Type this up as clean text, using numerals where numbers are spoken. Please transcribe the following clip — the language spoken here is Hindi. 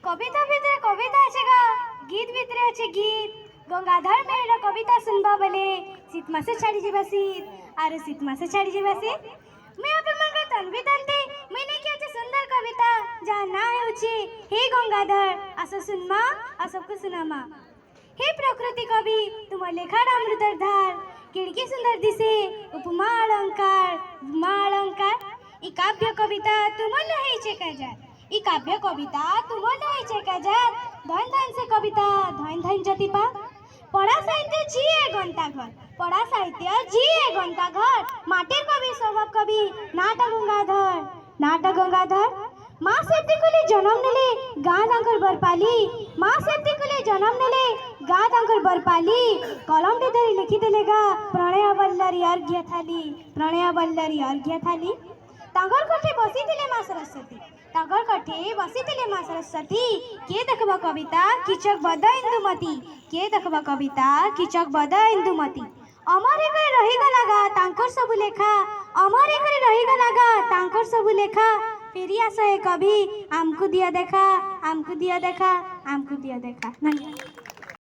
कविता भितर कविता अच्छे गा गीत भितर अच्छे गीत गंगाधर मेहर कविता सुनबा बेले शीत मासे छाड़ी जीवा शीत आर शीत मासे छाड़ी जीवा शीत मैं आपे मन तन्वी तंते मैंने कि अच्छे सुंदर कविता जहाँ ना होची हे गंगाधर आसो सुनमा आसो को सुनामा हे प्रकृति कवि तुम लेखार अमृतर धार किड़की सुंदर दिसे उपमा अलंकार ई काव्य कविता तुम नहीं छेका जात ई काव्य कविता तुम नहीं छेका जात धन धन से कविता धन धन जतिपा पढ़ा साहित्य जिए घंटा घर पढ़ा साहित्य जिए घंटा घर माटिर कवि स्वभाव कवि नाटा गंगाधर माँ सेती कुले जन्म नेले गाँ दांकर बरपाली माँ सेती कुले जन्म नेले गाँ दांकर बरपाली कलम टे धरी लिखी देलेगा प्रणय बल्लरी अर्घ्य थाली तांगर कठे बसी दिले माँ सरस्वती तांगर कठे बसी दिले माँ सरस्वती के देखबा कविता किचक बद इंदुमती के देखबा कविता किचक बद इंदुमती अमर घरे रही गला गा तांकर सब लेखा अमर घरे रही गला गा तांकर सब लेखा फेरी आस कवि आमको दिया देखा आमको दिया देखा आमको दिया देखा।